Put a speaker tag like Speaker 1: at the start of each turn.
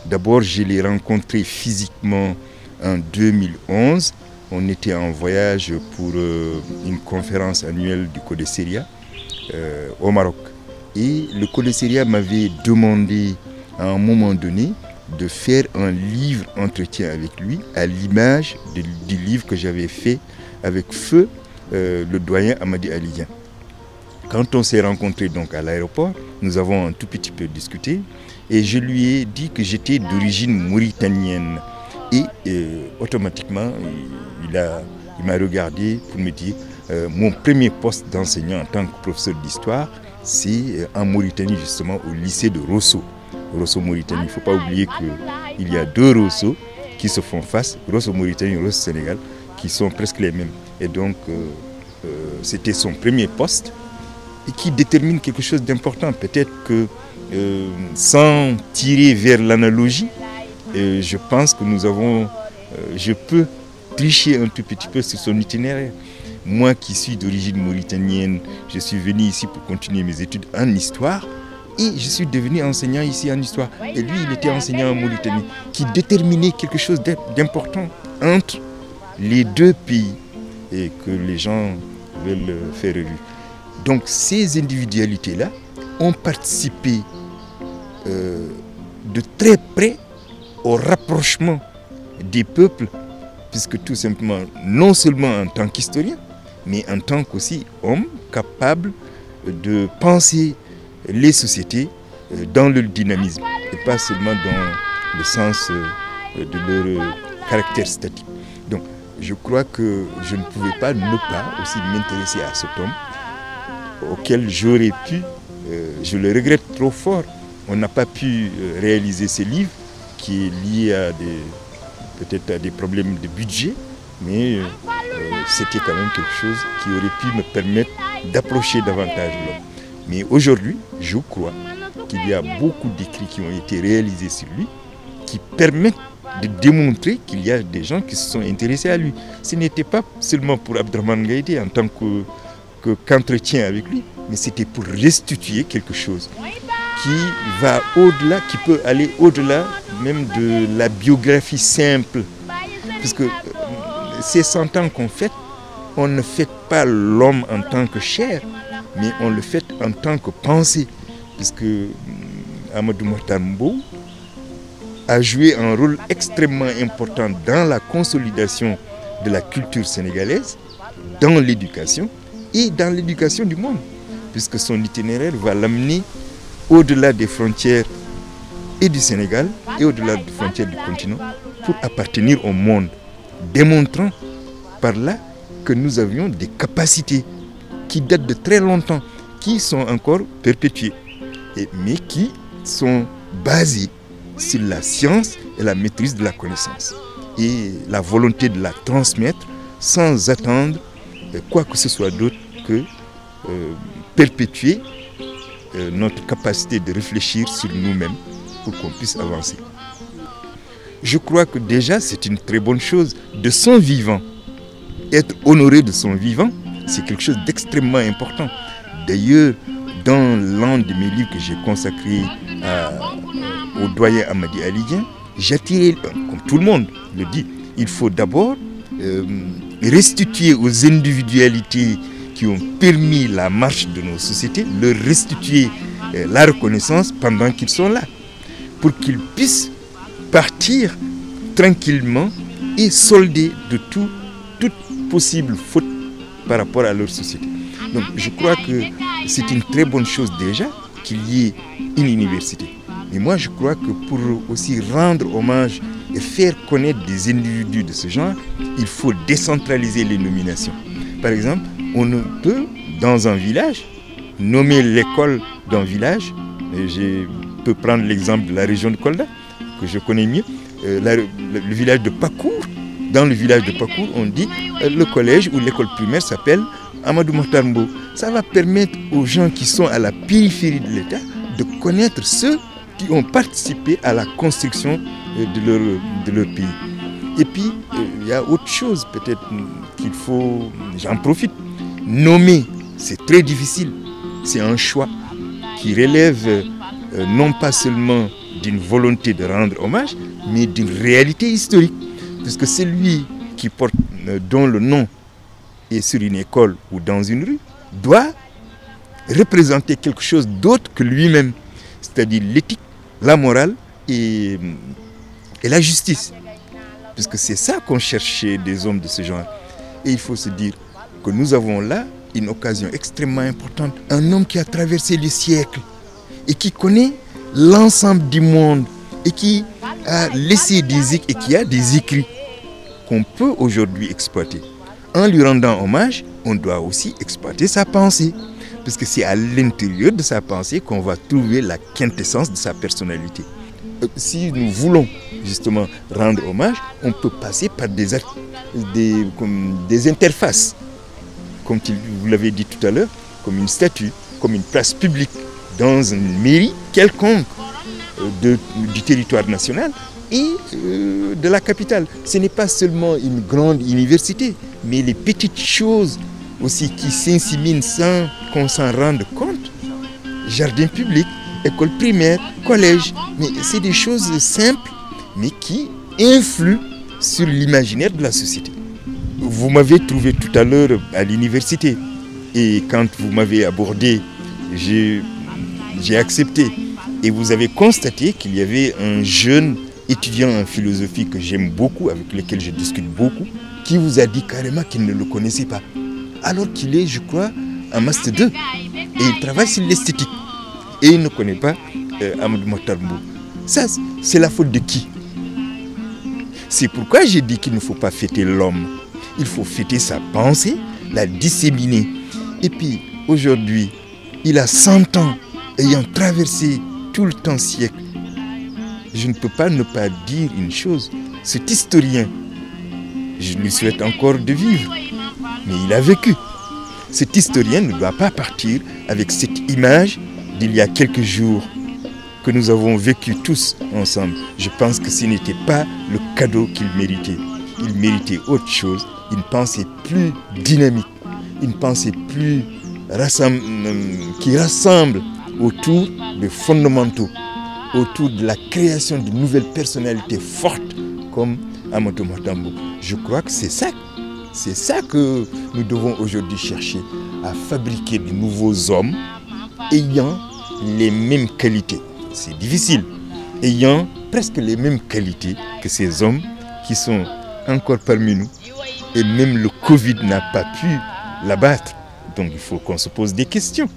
Speaker 1: D'abord, je l'ai rencontré physiquement en 2011. On était en voyage pour une conférence annuelle du Codesseria au Maroc. Et le Codesseria m'avait demandé à un moment donné de faire un livre entretien avec lui à l'image du livre que j'avais fait avec feu le doyen Amadi Alidien. Quand on s'est rencontrés donc à l'aéroport, nous avons un tout petit peu discuté et je lui ai dit que j'étais d'origine mauritanienne. Et automatiquement, il m'a regardé pour me dire mon premier poste d'enseignant en tant que professeur d'histoire, c'est en Mauritanie justement au lycée de Rosso. Rosso Mauritanie, il ne faut pas oublier qu'il y a deux Rosso qui se font face, Rosso Mauritanie et Rosso Sénégal, qui sont presque les mêmes. Et donc c'était son premier poste et qui détermine quelque chose d'important. Peut-être que sans tirer vers l'analogie, je pense que je peux tricher un tout petit peu sur son itinéraire. Moi qui suis d'origine mauritanienne, je suis venu ici pour continuer mes études en histoire et je suis devenu enseignant ici en histoire. Et lui, il était enseignant en Mauritanie, qui déterminait quelque chose d'important entre les deux pays et que les gens veulent faire revivre. Donc ces individualités-là ont participé de très près au rapprochement des peuples, puisque tout simplement, non seulement en tant qu'historien, mais en tant qu'aussi homme capable de penser les sociétés dans leur dynamisme, et pas seulement dans le sens de leur caractère statique. Donc, je crois que je ne pouvais pas ne pas aussi m'intéresser à cet homme, auquel j'aurais pu, je le regrette trop fort, on n'a pas pu réaliser ce livre, qui est lié à peut-être à des problèmes de budget, mais c'était quand même quelque chose qui aurait pu me permettre d'approcher davantage l'homme. Mais aujourd'hui, je crois qu'il y a beaucoup d'écrits qui ont été réalisés sur lui, qui permettent de démontrer qu'il y a des gens qui se sont intéressés à lui. Ce n'était pas seulement pour Abdrahmane Gaïdé en tant qu'entretien avec lui, mais c'était pour restituer quelque chose qui va au-delà, qui peut aller au-delà même de la biographie simple. Parce que ces 100 ans qu'on fête, on ne fête pas l'homme en tant que chair, mais on le fête en tant que pensée. Puisque Amadou Mahtar Mbow a joué un rôle extrêmement important dans la consolidation de la culture sénégalaise, dans l'éducation et dans l'éducation du monde. Puisque son itinéraire va l'amener au-delà des frontières et du Sénégal et au-delà des frontières du continent pour appartenir au monde, démontrant par là que nous avions des capacités qui datent de très longtemps, qui sont encore perpétuées, mais qui sont basées sur la science et la maîtrise de la connaissance et la volonté de la transmettre sans attendre quoi que ce soit d'autre que perpétuer notre capacité de réfléchir sur nous-mêmes pour qu'on puisse avancer. Je crois que déjà c'est une très bonne chose de son vivant. Être honoré de son vivant, c'est quelque chose d'extrêmement important. D'ailleurs, dans l'un de mes livres que j'ai consacré au doyen Amadi Alidien, j'attirais, comme tout le monde le dit, il faut d'abord restituer aux individualités qui ont permis la marche de nos sociétés, leur restituer la reconnaissance pendant qu'ils sont là, pour qu'ils puissent partir tranquillement et solder de toute possible faute par rapport à leur société. Donc je crois que c'est une très bonne chose déjà qu'il y ait une université. Mais moi je crois que pour aussi rendre hommage et faire connaître des individus de ce genre, il faut décentraliser les nominations. Par exemple, on ne peut, dans un village, nommer l'école d'un village. Je peux prendre l'exemple de la région de Kolda, que je connais mieux, le village de Pakour. Dans le village de Pakour, on dit le collège ou l'école primaire s'appelle Amadou Mahtar Mbow. Ça va permettre aux gens qui sont à la périphérie de l'État de connaître ceux qui ont participé à la construction de leur pays. Et puis, il y a autre chose peut-être qu'il faut, j'en profite, nommer, c'est très difficile. C'est un choix qui relève non pas seulement d'une volonté de rendre hommage, mais d'une réalité historique. Puisque celui qui porte, dont le nom est sur une école ou dans une rue, doit représenter quelque chose d'autre que lui-même, c'est-à-dire l'éthique, la morale et la justice. Puisque c'est ça qu'on cherchait des hommes de ce genre. Et il faut se dire que nous avons là une occasion extrêmement importante. Un homme qui a traversé les siècles et qui connaît l'ensemble du monde et qui a laissé et qui a des écrits qu'on peut aujourd'hui exploiter. En lui rendant hommage, on doit aussi exploiter sa pensée. Parce que c'est à l'intérieur de sa pensée qu'on va trouver la quintessence de sa personnalité. Si nous voulons justement rendre hommage, on peut passer par des interfaces, comme vous l'avez dit tout à l'heure, comme une statue, comme une place publique, dans une mairie quelconque du territoire national et de la capitale. Ce n'est pas seulement une grande université, mais les petites choses aussi qui s'inséminent sans qu'on s'en rende compte. Jardin public, école primaire, collège, mais c'est des choses simples, mais qui influent sur l'imaginaire de la société. Vous m'avez trouvé tout à l'heure à l'université, et quand vous m'avez abordé, j'ai accepté. Et vous avez constaté qu'il y avait un jeune étudiant en philosophie que j'aime beaucoup, avec lequel je discute beaucoup, qui vous a dit carrément qu'il ne le connaissait pas. Alors qu'il est, je crois, en Master 2. Et il travaille sur l'esthétique. Et il ne connaît pas Amadou Mahtar Mbow. Ça, c'est la faute de qui? C'est pourquoi j'ai dit qu'il ne faut pas fêter l'homme. Il faut fêter sa pensée, la disséminer. Et puis, aujourd'hui, il a 100 ans, ayant traversé tout le temps siècle. Je ne peux pas ne pas dire une chose. Cet historien, je lui souhaite encore de vivre. Mais il a vécu. Cet historien ne doit pas partir avec cette image d'il y a quelques jours que nous avons vécu tous ensemble. Je pense que ce n'était pas le cadeau qu'il méritait. Il méritait autre chose, une pensée plus dynamique, une pensée plus qui rassemble autour des fondamentaux, autour de la création de nouvelles personnalités fortes comme Amadou Mahtar Mbow. Je crois que c'est ça. C'est ça que nous devons aujourd'hui chercher, à fabriquer de nouveaux hommes ayant les mêmes qualités. C'est difficile, ayant presque les mêmes qualités que ces hommes qui sont encore parmi nous. Et même le Covid n'a pas pu l'abattre. Donc il faut qu'on se pose des questions.